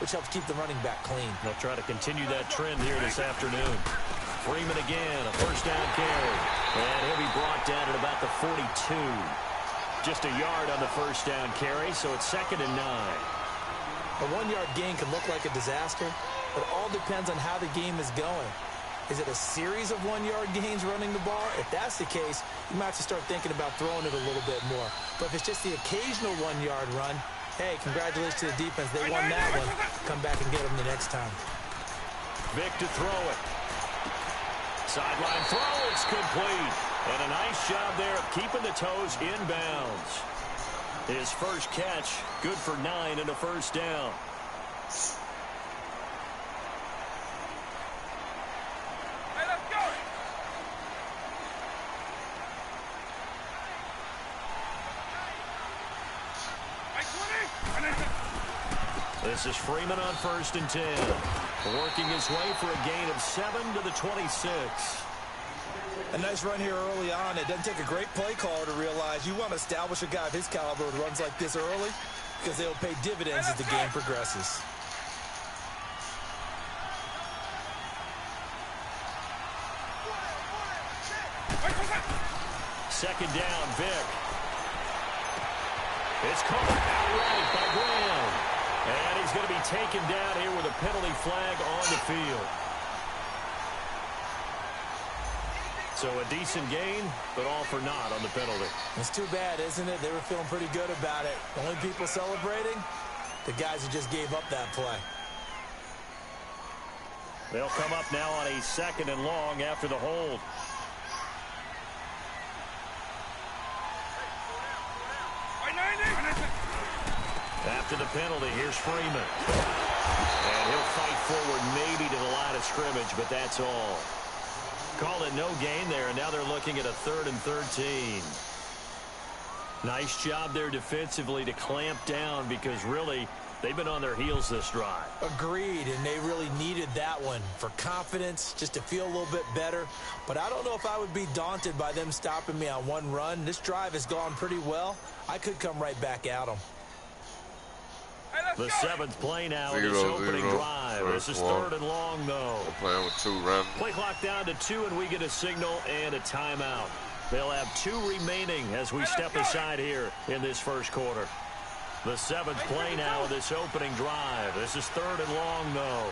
which helps keep the running back clean. They'll try to continue that trend here this afternoon. Freeman again, a first down carry. And he'll be brought down at about the 42. Just a yard on the first down carry, so it's 2nd and 9. A 1-yard gain can look like a disaster, but it all depends on how the game is going. Is it a series of 1-yard gains running the ball? If that's the case, you might have to start thinking about throwing it a little bit more. But if it's just the occasional 1-yard run, hey, congratulations to the defense. They won that one. Come back and get them the next time. Vic to throw it. Sideline throw, it's complete. And a nice job there of keeping the toes inbounds. His first catch, good for 9 and a first down. This is Freeman on 1st and 10. Working his way for a gain of 7 to the 26. A nice run here early on. It doesn't take a great play caller to realize you want to establish a guy of his caliber with runs like this early because they'll pay dividends as the game progresses. Second down, Vic. It's caught outright by Graham. And he's going to be taken down here with a penalty flag on the field. So a decent gain, but all for naught on the penalty. It's too bad, isn't it? They were feeling pretty good about it. The only people celebrating, the guys who just gave up that play. They'll come up now on a 2nd and long after the hold. After the penalty, here's Freeman. And he'll fight forward maybe to the line of scrimmage, but that's all. Call it no gain there, and now they're looking at a 3rd and 13. Nice job there defensively to clamp down because really they've been on their heels this drive. Agreed, and they really needed that one for confidence, just to feel a little bit better. But I don't know if I would be daunted by them stopping me on one run. This drive has gone pretty well. I could come right back at them. The 7th play now in this opening drive. This is 3rd and long, though. We're playing with 2 rounds. Play clock down to 2, and we get a signal and a timeout. They'll have 2 remaining as we step aside here in this first quarter. The 7th play now of this opening drive. This is 3rd and long, though.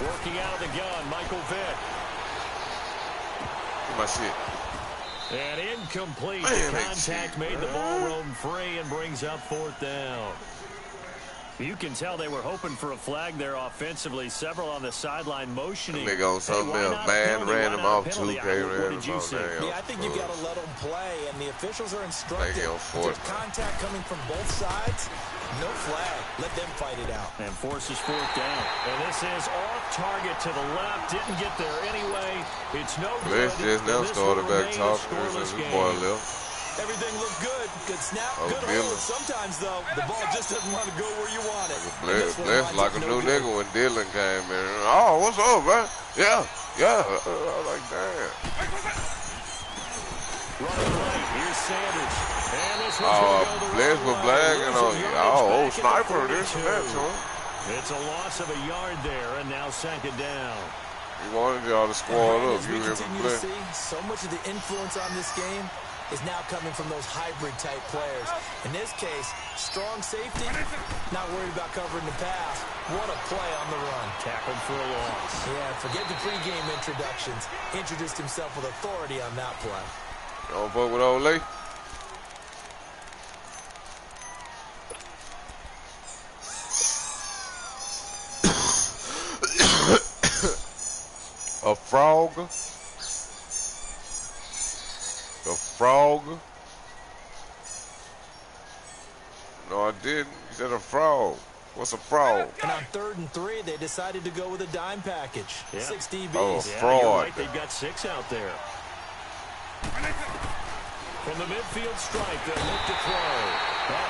Working out of the gun, Michael Vick. My shit. And incomplete. The contact made the ball roam free and brings up 4th down. You can tell they were hoping for a flag there offensively. Several on the sideline motioning. They go something else. Man ran him off 2K. Ran him off. Yeah, I think you got to let them play, and the officials are instructed. If there's contact coming from both sides, no flag. Let them fight it out. And forces 4th down. And this is off target to the left. Didn't get there anyway. It's no good. Let's just now started back talking. This boy left. Everything looked good. Good snap, good hold. Sometimes, though, the ball just doesn't want to go where you want it. Bless like a new nigga when Dylan came in. Oh, what's up, man? Yeah. I was like, damn. Running right, here's Sanders. And this one's Bless was blagging on you. Oh, sniper, this and that, so. It's a loss of a yard there, and now 2nd down. He wanted y'all to squad up. You continue to see so much of the influence on this game is now coming from those hybrid-type players. In this case, strong safety, not worried about covering the pass. What a play on the run. Tackled for a loss. Yeah, forget the pregame introductions. Introduced himself with authority on that play. Don't fuck with old Lee. A frog. A frog? No, I didn't. You said a frog. What's a frog? And on 3rd and 3, they decided to go with a dime package. 6 DBs. Oh, fraud. You're right. They've got 6 out there. From the midfield stripe, they'll look to throw.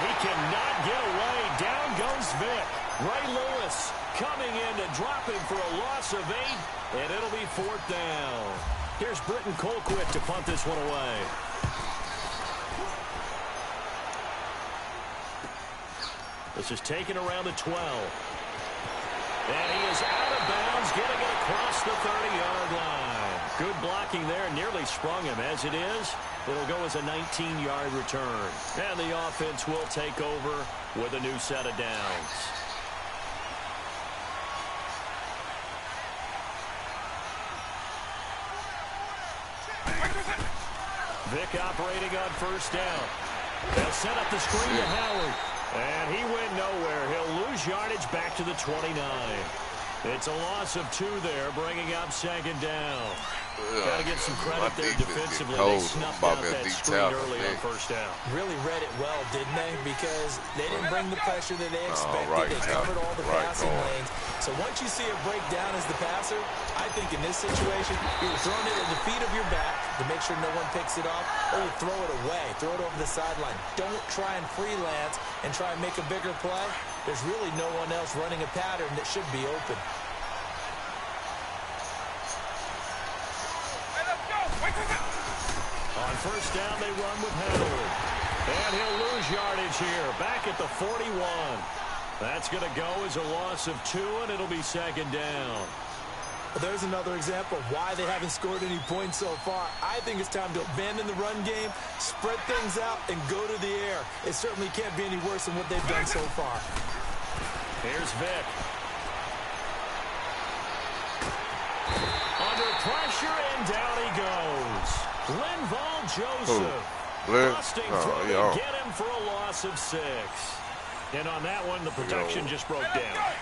He cannot get away. Down goes Vic. Ray Lewis coming in to drop him for a loss of 8, and it'll be 4th down. Here's Britton Colquitt to punt this one away. This is taken around the 12. And he is out of bounds, getting it across the 30-yard line. Good blocking there, nearly sprung him. As it is, it'll go as a 19-yard return. And the offense will take over with a new set of downs. Vick operating on first down. They'll set up the screen to Howard. And he went nowhere. He'll lose yardage back to the 29. It's a loss of 2 there, bringing up second down. Got to give some credit there defensively. They snuffed out that screen early on first down. Really read it well, didn't they? Because they didn't bring the pressure that they expected. They covered all the passing lanes. So once you see it break down as the passer, I think in this situation, you're throwing it at the feet of your back to make sure no one picks it off, or you throw it away, throw it over the sideline. Don't try and freelance and try and make a bigger play. There's really no one else running a pattern that should be open. On first down, they run with Howard. And he'll lose yardage here, back at the 41. That's going to go as a loss of 2, and it'll be second down. Well, there's another example of why they haven't scored any points so far. I think it's time to abandon the run game, spread things out, and go to the air. It certainly can't be any worse than what they've done so far. Here's Vick. Under pressure, and down he goes. Linval Joseph. Busting through to get him for a loss of 6. And on that one, the protection just broke down.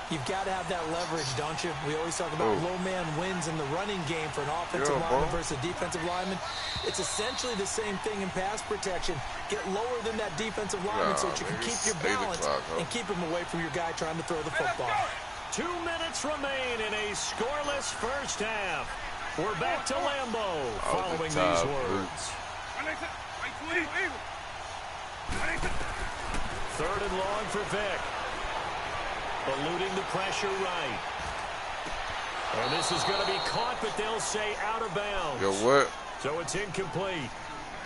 You've got to have that leverage, don't you? We always talk about low man wins in the running game for an offensive lineman versus a defensive lineman. It's essentially the same thing in pass protection. Get lower than that defensive lineman so that you can keep your balance and keep him away from your guy trying to throw the football. 2 minutes remain in a scoreless first half. We're back to Lambeau following these words. 3rd and long for Vick. Eluding the pressure right. And this is going to be caught, but they'll say out of bounds. Yo, what? So it's incomplete.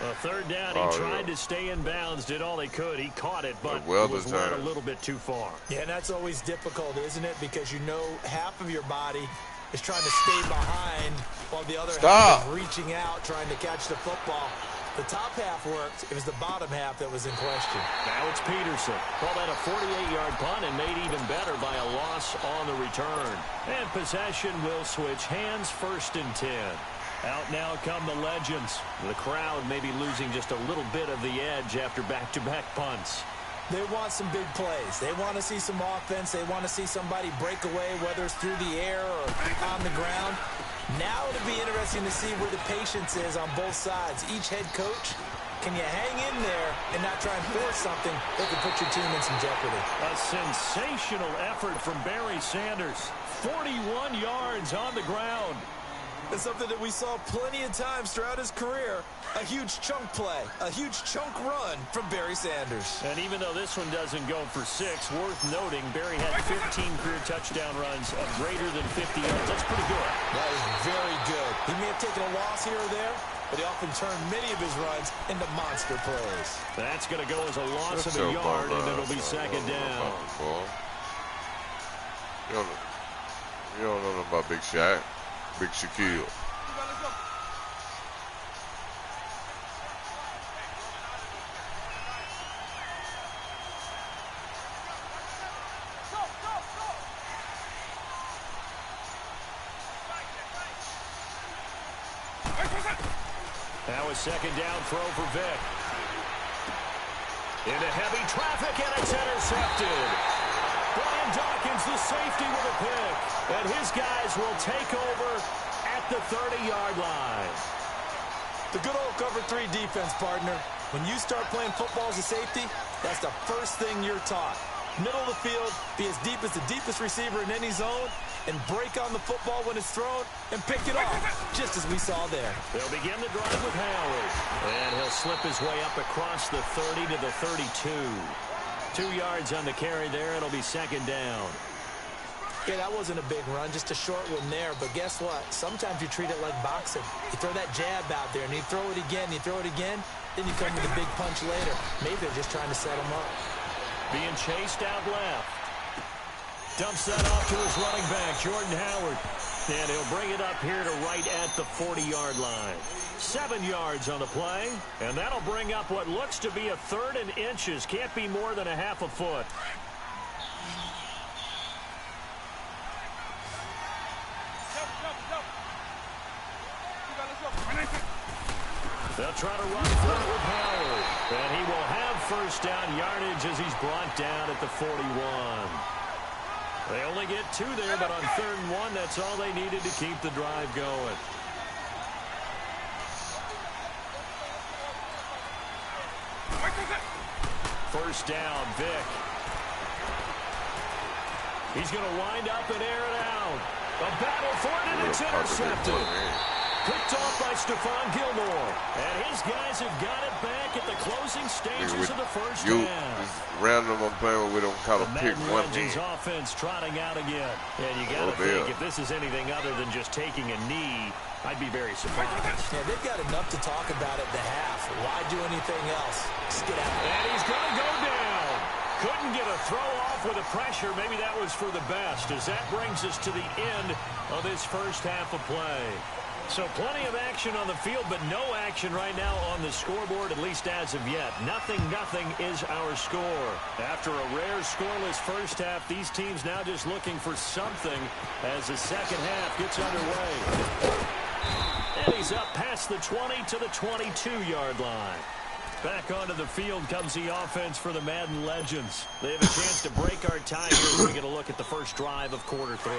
A 3rd down, he tried to stay in bounds, did all he could. He caught it, but was led a little bit too far. Yeah, and that's always difficult, isn't it? Because you know half of your body is trying to stay behind while the other half is reaching out, trying to catch the football. The top half worked. It was the bottom half that was in question. Now it's Peterson. Called that a 48-yard punt and made even better by a loss on the return. And possession will switch hands, 1st and 10. Out now come the legends. The crowd maybe losing just a little bit of the edge after back-to-back punts. They want some big plays. They want to see some offense. They want to see somebody break away, whether it's through the air or on the ground. Now it'll be interesting to see where the patience is on both sides. Each head coach, can you hang in there and not try and force something that could put your team in some jeopardy? A sensational effort from Barry Sanders. 41 yards on the ground. It's something that we saw plenty of times throughout his career. A huge chunk play, a huge chunk run from Barry Sanders. And even though this one doesn't go for 6, worth noting, Barry had 15 career touchdown runs of greater than 50 yards. That's pretty good. That is very good. He may have taken a loss here or there, but he often turned many of his runs into monster plays. That's going to go as a loss of a yard, and it'll be second down. You don't know about Big Shaq. Big Shaquille. Now a second down throw for Vick. Into heavy traffic, and it's intercepted. Brian Dawkins, the safety, with a pick. And his guys will take over at the 30-yard line. The good old cover 3 defense, partner. When you start playing football as a safety, that's the first thing you're taught. Middle of the field, be as deep as the deepest receiver in any zone, and break on the football when it's thrown and pick it off, just as we saw there. They'll begin the drive with Howard. And he'll slip his way up across the 30 to the 32. 2 yards on the carry there. It'll be second down. Yeah, that wasn't a big run, just a short one there. But guess what? Sometimes you treat it like boxing. You throw that jab out there, and you throw it again, then you come with a big punch later. Maybe they're just trying to set him up. Being chased out left. Dumps that off to his running back, Jordan Howard. And he'll bring it up here to right at the 40-yard line. 7 yards on the play. And that'll bring up what looks to be a 3rd and inches. Can't be more than a half a foot. They'll try to run for it with Howard. And he will have first down yardage as he's brought down at the 41. They only get 2 there, but on 3rd and 1, that's all they needed to keep the drive going. First down, Vick. He's going to wind up and air it out. A battle for it, and it's intercepted. Picked off by Stephon Gilmore. And his guys have got it back at the closing stages of the first down. Random I'm playing with, we don't call a pick one Legends offense trotting out again. And you got to think, if this is anything other than just taking a knee, I'd be very surprised. Yeah, they've got enough to talk about at the half. Why do anything else? Just get out. And he's going to go down. Couldn't get a throw off with the pressure. Maybe that was for the best, as that brings us to the end of this first half of play. So plenty of action on the field, but no action right now on the scoreboard, at least as of yet. 0-0 is our score. After a rare scoreless first half, these teams now just looking for something as the second half gets underway. And he's up past the 20 to the 22-yard line. Back onto the field comes the offense for the Madden Legends. They have a chance to break our tie here as we get a look at the first drive of quarter 3.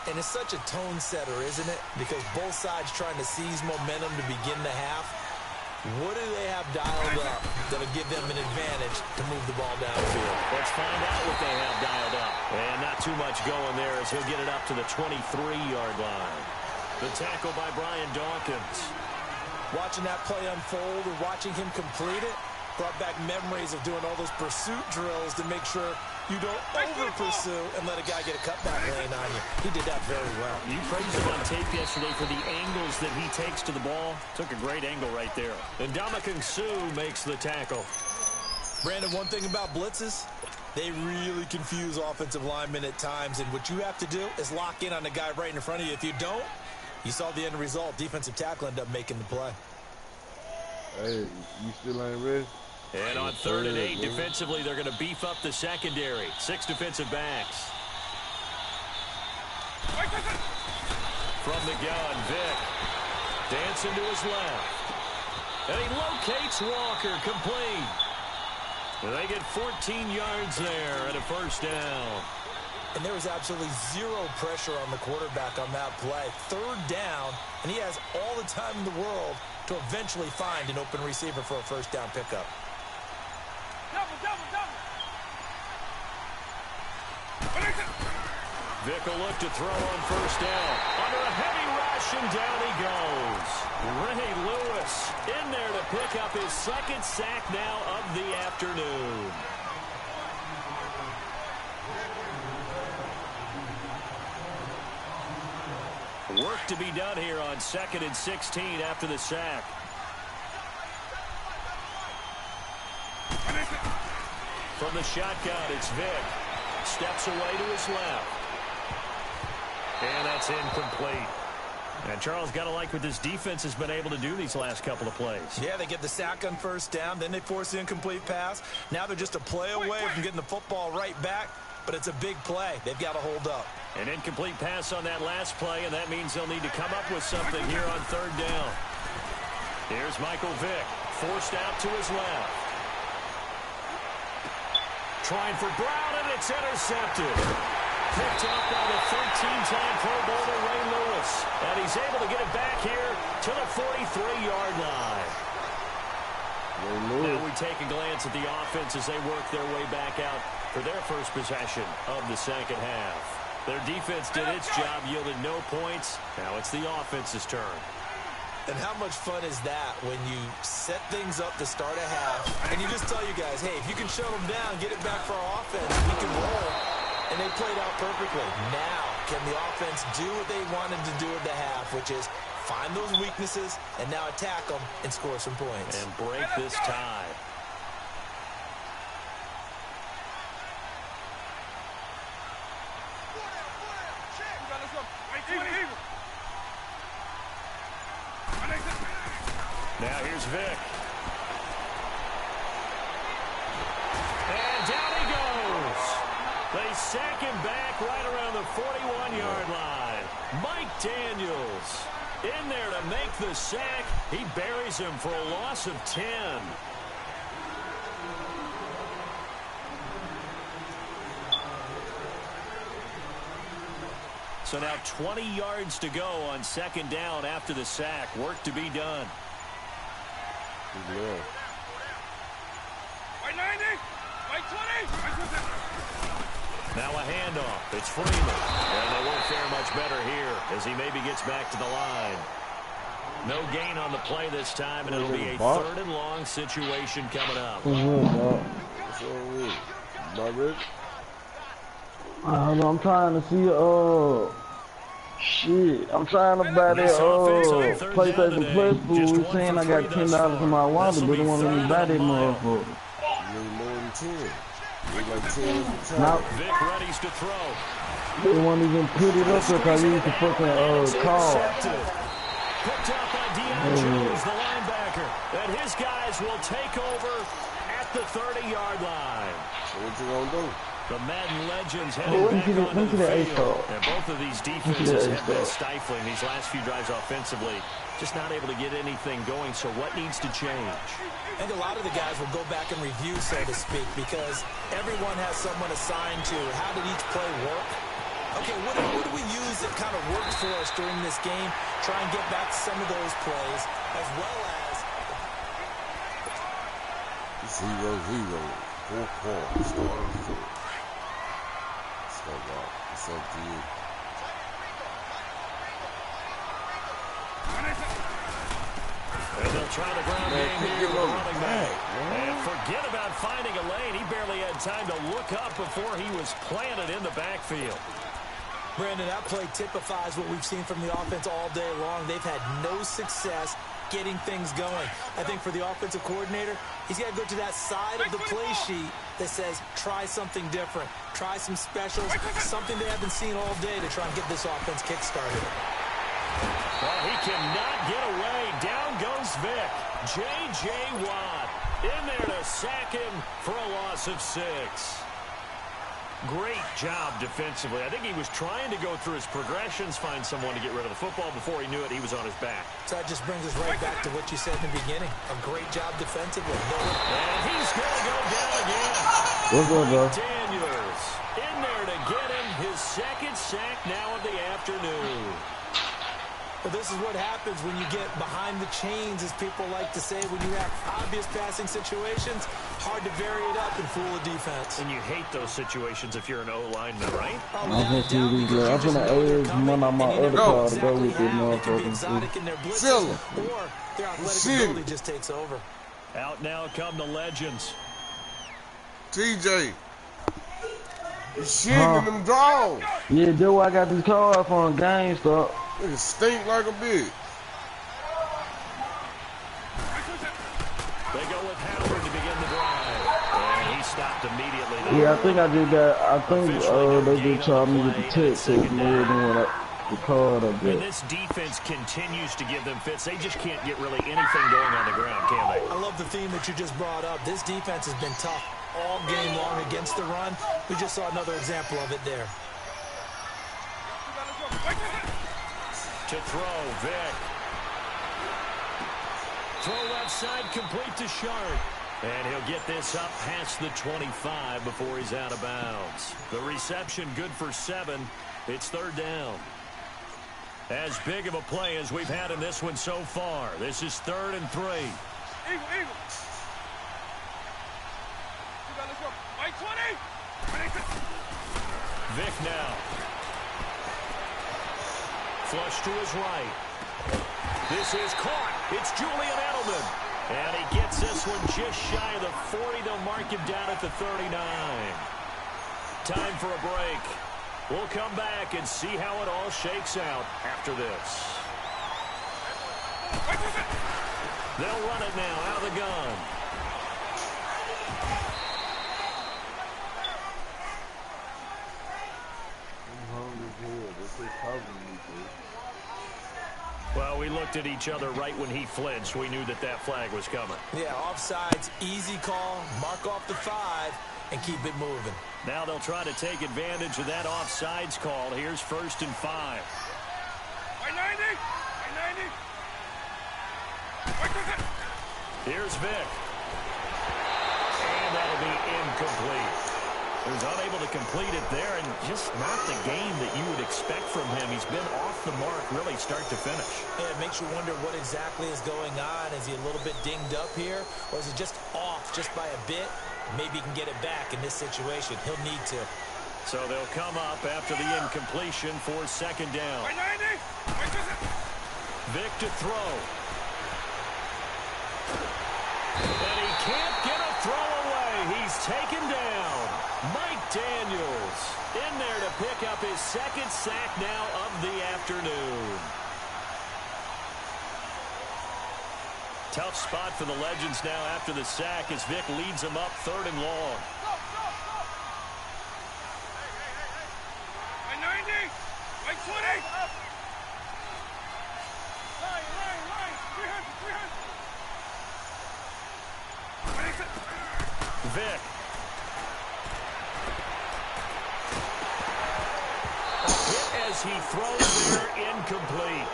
And it's such a tone setter, isn't it? Because both sides trying to seize momentum to begin the half. What do they have dialed up that'll give them an advantage to move the ball downfield? Let's find out what they have dialed up. And not too much going there as he'll get it up to the 23-yard line. The tackle by Brian Dawkins. Watching that play unfold and watching him complete it brought back memories of doing all those pursuit drills to make sure you don't over-pursue and let a guy get a cutback lane on you. He did that very well. You praised him on tape yesterday for the angles that he takes to the ball. Took a great angle right there. And Ndamukong Suh makes the tackle. Brandon, one thing about blitzes, they really confuse offensive linemen at times, and what you have to do is lock in on the guy right in front of you. If you don't, you saw the end result. Defensive tackle ended up making the play. Hey, you still ain't ready? And on 3rd and 8, defensively, they're going to beef up the secondary. 6 defensive backs. From the gun, Vick. Dancing to his left. And he locates Walker, complete. They get 14 yards there and a first down. And there was absolutely zero pressure on the quarterback on that play. 3rd down, and he has all the time in the world to eventually find an open receiver for a first down pickup. Vick will look to throw on first down. Under a heavy rush, and down he goes. Ray Lewis in there to pick up his 2nd sack now of the afternoon. Work to be done here on 2nd and 16 after the sack. From the shotgun, it's Vick. Steps away to his left. And that's incomplete. And Charles, got to like what this defense has been able to do these last couple of plays. Yeah, they get the sack on first down, then they force the incomplete pass. Now they're just a play away from getting the football right back, but it's a big play. They've got to hold up. An incomplete pass on that last play, and that means they'll need to come up with something here on 3rd down. Here's Michael Vick, forced out to his left. Trying for Brown, and it's intercepted. Picked up by the 13-time Pro Bowler Ray Lewis. And he's able to get it back here to the 43-yard line. Now we take a glance at the offense as they work their way back out for their first possession of the second half. Their defense did its job, yielded no points. Now it's the offense's turn. And how much fun is that when you set things up to start a half and you just tell you guys, hey, if you can shut them down, get it back for our offense, we can roll. And they played out perfectly. Now, can the offense do what they wanted to do at the half, which is find those weaknesses and now attack them and score some points. And break this tie. Now here's Vic. And down he goes. They sack him back right around the 41-yard line. Mike Daniels in there to make the sack. He buries him for a loss of 10. So now 20 yards to go on second down after the sack. Work to be done. Yeah. Now a handoff. It's Freeman. And they won't fare much better here as he maybe gets back to the line. No gain on the play this time, and it'll be a third and long situation coming up. What's up with it? About ready? I'm trying to see, shit. I'm trying to buy that, PlayStation Plus food. We're saying I got $10 in my wallet, but they won't let me buy that motherfucker. You need more than 10. Need like 10 for time. Now, Vic readies to throw. they won't even put it up if I use the fucking, call. Picked up by Deion Jones, the linebacker. And his guys will take over at the 30-yard line. So what you gonna do? The Madden legends heading back onto the field. And both of these defenses have been stifling these last few drives offensively. Just not able to get anything going. So what needs to change? I think a lot of the guys will go back and review, so to speak, because everyone has someone assigned to how did each play work. Okay, what do we use that kind of worked for us during this game? Try and get back to some of those plays, as well as 0-0. 4 quarters. Starting 4. So, it's up to you. And they'll try the ground game here with the running back. And forget about finding a lane. He barely had time to look up before he was planted in the backfield. Brandon, that play typifies what we've seen from the offense all day long. They've had no success getting things going. I think for the offensive coordinator, he's got to go to that side of the play sheet that says, try something different. Try some specials, something they haven't seen all day to try and get this offense kick-started. Well, he cannot get away. Down goes Vic. J.J. Watt in there to sack him for a loss of 6. Great job defensively. I think he was trying to go through his progressions, find someone to get rid of the football. Before he knew it, he was on his back. So that just brings us right back to what you said in the beginning. A great job defensively. And he's going to go down again. What's up, bro? Daniels in there to get him his second sack now of the afternoon. But this is what happens when you get behind the chains, as people like to say. When you have obvious passing situations, hard to vary it up and fool a defense. And you hate those situations if you're an O-lineman, right? I'm gonna see these. I'm gonna add one on my other car to go with this motherfucker. Silly. Or their athletic ability just takes over. Out now come the legends. TJ. You shitting in them draws. Yeah, Joe, I got this car from GameStop. It stink like a bitch. They go with Howard to begin the drive. And he stopped immediately. Yeah, I think I just got, I think they just charged me with the text more than what the card I got. And this defense continues to give them fits. They just can't get really anything going on the ground, can they? I love the theme that you just brought up. This defense has been tough all game long against the run. We just saw another example of it there. To throw, Vic. Throw left side, complete to Sharp. And he'll get this up past the 25 before he's out of bounds. The reception good for 7. It's third down. As big of a play as we've had in this one so far. This is 3rd and 3. Eagle. Vic now. Flush to his right. This is caught. It's Julian Edelman. And he gets this one just shy of the 40. They'll mark him down at the 39. Time for a break. We'll come back and see how it all shakes out after this. They'll run it now out of the gun. I'm hungry as hell. This is causing me, dude. Well, we looked at each other right when he flinched. We knew that that flag was coming. Yeah, offsides, easy call, mark off the 5, and keep it moving. Now they'll try to take advantage of that offsides call. Here's 1st and 5. Here's Vic. And that'll be incomplete. He was unable to complete it there, and just not the game that you would expect from him. He's been off the mark really start to finish. Yeah, it makes you wonder what exactly is going on. Is he a little bit dinged up here, or is he just off just by a bit? Maybe he can get it back in this situation. He'll need to. So they'll come up after the incompletion for 2nd down. Vic to throw. And he can't get a throw away. He's taken down. Mike Daniels in there to pick up his 2nd sack now of the afternoon. Tough spot for the Legends now after the sack as Vic leads them up 3rd and long. Vic. Hit as he throws there, incomplete.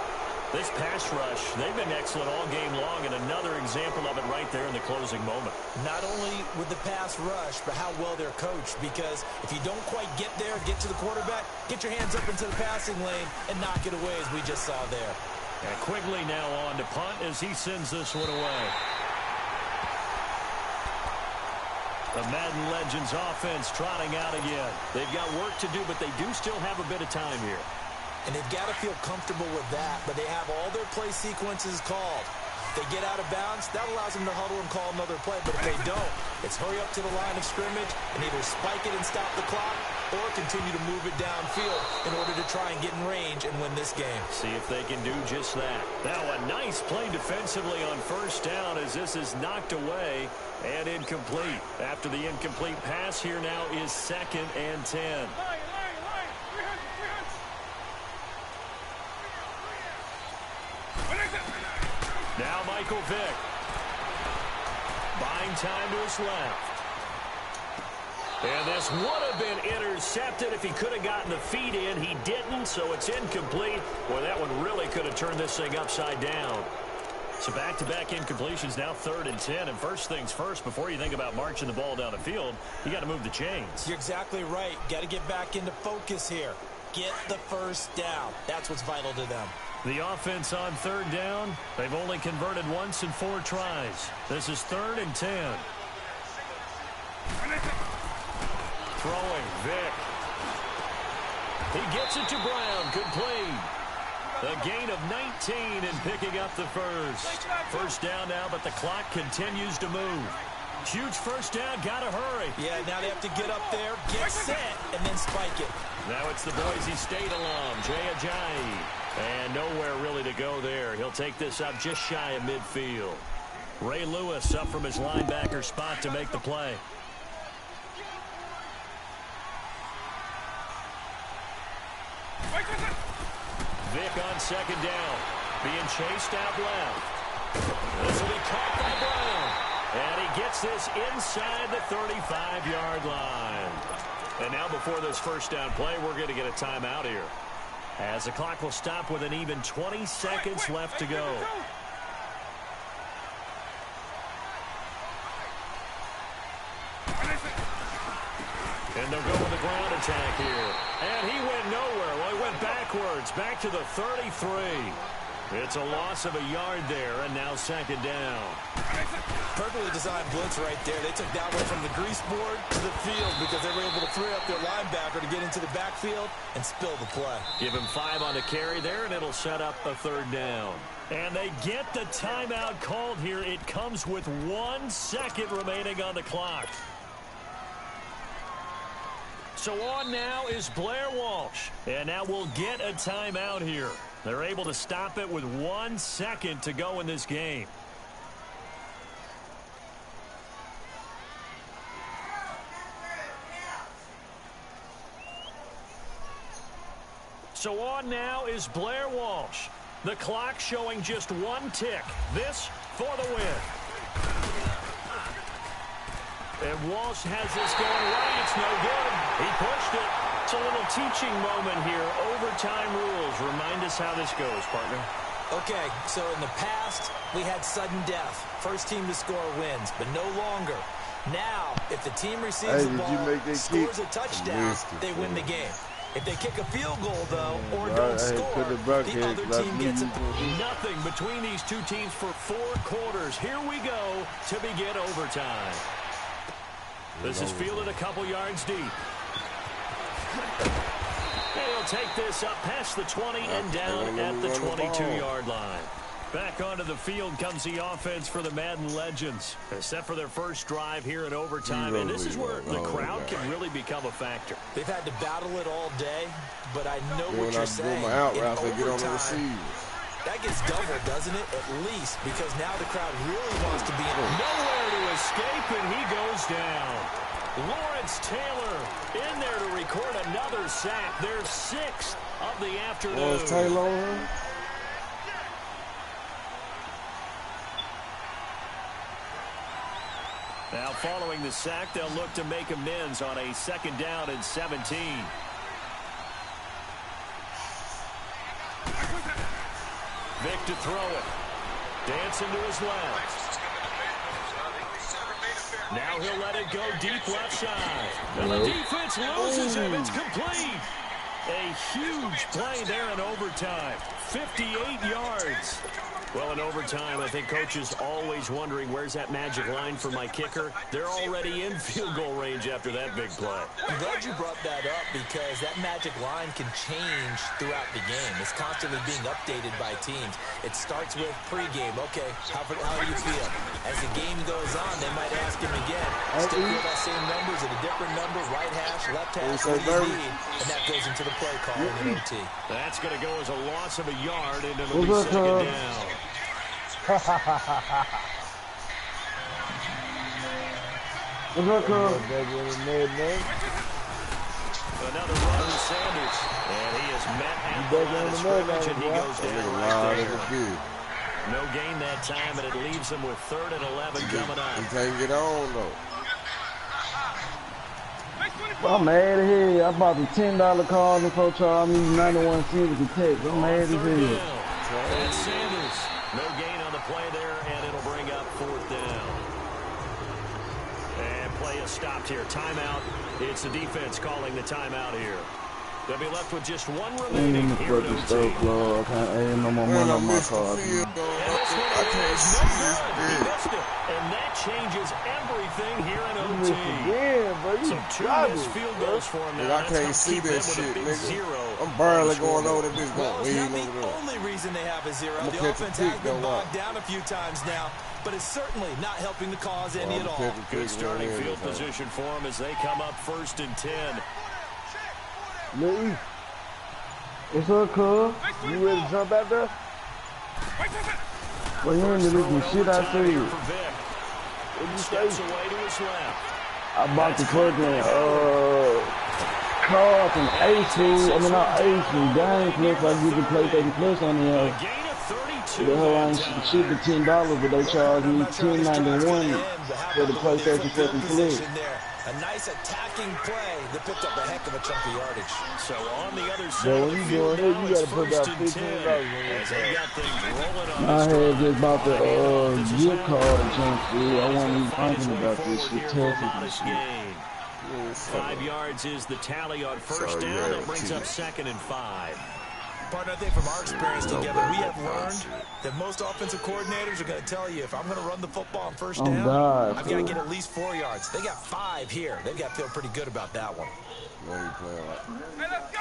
This pass rush, they've been excellent all game long, and another example of it right there in the closing moment. Not only with the pass rush, but how well they're coached, because if you don't quite get there, get to the quarterback, get your hands up into the passing lane and knock it away as we just saw there. And Quigley now on to punt as he sends this one away. The Madden Legends offense trotting out again. They've got work to do, but they do still have a bit of time here. And they've got to feel comfortable with that, but they have all their play sequences called. If they get out of bounds, that allows them to huddle and call another play. But if they don't, it's hurry up to the line of scrimmage and either spike it and stop the clock or continue to move it downfield in order to try and get in range and win this game. See if they can do just that. Now a nice play defensively on 1st down as this is knocked away and incomplete. After the incomplete pass, here now is 2nd and 10. Now Michael Vick. Buying time to his left. And this would have been intercepted if he could have gotten the feet in. He didn't, so it's incomplete. Boy, that one really could have turned this thing upside down. So back-to-back incompletions, now 3rd and 10. And first things first, before you think about marching the ball down the field, you got to move the chains. You're exactly right. Got to get back into focus here. Get the 1st down. That's what's vital to them. The offense on 3rd down, they've only converted once in 4 tries. This is 3rd and 10. Throwing, Vic. He gets it to Brown, complete. A gain of 19 and picking up the first. 1st down now, but the clock continues to move. Huge 1st down, gotta hurry. Yeah, now they have to get up there, get set, and then spike it. Now it's the Boise State alum, Jay Ajayi. And nowhere really to go there. He'll take this up just shy of midfield. Ray Lewis up from his linebacker spot to make the play. Vic on 2nd down. Being chased out left. This will be caught by Brown. And he gets this inside the 35-yard line. And now before this 1st down play, we're going to get a timeout here, as the clock will stop with an even 20 seconds left to go. And they'll go with the ground attack here. And he went nowhere. Well, he went backwards, back to the 33. It's a loss of a yard there, and now 2nd down. Perfectly designed blitz right there. They took that one from the grease board to the field because they were able to free up their linebacker to get into the backfield and spill the play. Give him 5 on the carry there, and it'll set up a 3rd down. And they get the timeout called here. It comes with 1 second remaining on the clock. So on now is Blair Walsh. And now we'll get a timeout here. They're able to stop it with 1 second to go in this game. So on now is Blair Walsh. The clock showing just one tick. This for the win. And Walsh has this going right. It's no good. He pushed it. It's a little teaching moment here. Overtime rules. Remind us how this goes, partner. Okay, so in the past, we had sudden death. First team to score wins, but no longer. Now, if the team receives the ball, scores a touchdown, they win the game. If they kick a field goal, though, or don't score, the other team gets it. Nothing between these two teams for 4 quarters. Here we go to begin overtime. This is fielded a couple yards deep. He'll take this up past the 20 and down at the 22-yard line. Back onto the field comes the offense for the Madden Legends. Set for their first drive here in overtime, and this is where the crowd can really become a factor. They've had to battle it all day, but I know what you're saying. In overtime, that gets doubled, doesn't it? At least, because now the crowd really wants to be in it. Nowhere to escape, and he goes down. Lawrence Taylor in there to record another sack. Their 6th of the afternoon. Lawrence Taylor. Now following the sack, they'll look to make amends on a 2nd down and 17. Vic to throw it. Dancing to his left. Now he'll let it go deep left side. And the defense loses him. It's complete. A huge play there in overtime. 58 yards. Well, in overtime, I think Coach is always wondering, where's that magic line for my kicker? They're already in field goal range after that big play. I'm glad you brought that up because that magic line can change throughout the game. It's constantly being updated by teams. It starts with pregame. Okay, how do you feel? As the game goes on, they might ask him again. Stick with that same numbers at a different number, right hash, left hash, what do you need? And that goes into the play call in an OT. That's going to go as a loss of a yard, and it'll be 2nd down. What's up, Cub? Another run to Sanders. And he is met at the line of scrimmage, and he goes down right there. No gain that time, and it leaves him with 3rd and 11 coming up. He can't get on, though. I'm mad as hell. I bought the $10 card before Charles. I'm using 91 cents with the text. I'm mad as hell. And Sanders. No gain on the play there, and it'll bring up 4th down. And play is stopped here. Timeout. It's the defense calling the timeout here. They'll be left with just 1 remaining here at OT. I can't add no more money on my card. And this one is no good. He missed it. And that changes everything here in OT. So 2 missed field goals for him now. I can't see that shit, nigga. I'm barely going over that bitch. Well, it's not the only reason they have a 0. The offense has been bogged down a few times now, but it's certainly not helping the cause any at all. Good starting field position for them as they come up 1st and 10. Lee, what's up, Cub? You ready to jump out there? Well, you ain't looking shit I see. What you say? Away to his left. I bought the fucking card from A2. I mean, not A2. Game Plus. I get the PlayStation Plus on there. The hell ain't shit for $10, but they charge me $10.91 for the PlayStation fucking Plus. A nice attacking play that picked up a heck of a chunk of yardage. So on the other side of the field, now it's 1st and 10. As they got things rolling on I had just bought the gift card junk. I wasn't even thinking about this shit. Modest gain. 5 yards is the tally on 1st down. That brings up 2nd and 5. Partner, I think from our experience together, we have learned that most offensive coordinators are going to tell you, if I'm going to run the football on 1st down, I've got to get at least 4 yards. They got 5 here. They've got to feel pretty good about that one. Hey, let's go!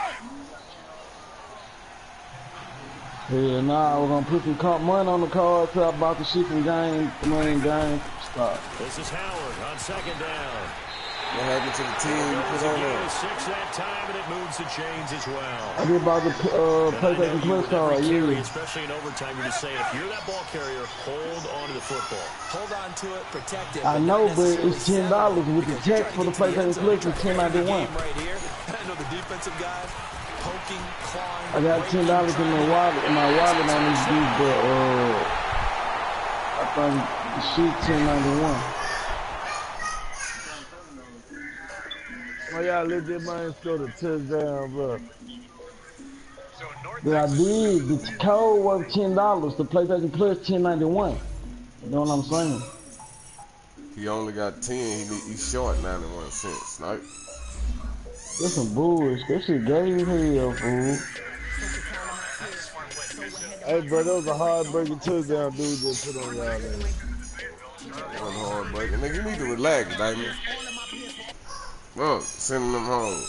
Yeah, nah, we're going to put some comp money on the card till I bought the shit from game. Stop. This is Howard on 2nd down. What happened to the team you put on there? 6 that time, and it moves the chains as well. I did about the PlayStation Plus card, especially in overtime, you're just saying, if you're that ball carrier, hold on to the football. Hold on to it, protect it. I know, but it's $10 with the text for the PlayStation Plus. It's $10.91. Right here, I know the defensive guys. poking, clawing. I got $10 in my wallet. On this dude, but I think the shit $10.91. Why y'all let that man score the touchdown, bro? But I did. The code was $10. The PlayStation Plus $10.91. You know what I'm saying? He only got 10. He's short 91 cents. Right? That's some bullshit. That shit gay as hell, fool. Hey, bro, that was a hard-breaking touchdown dude just put on y'all there. One hard break. Nigga, you need to relax, Damon. Bro, sending them home.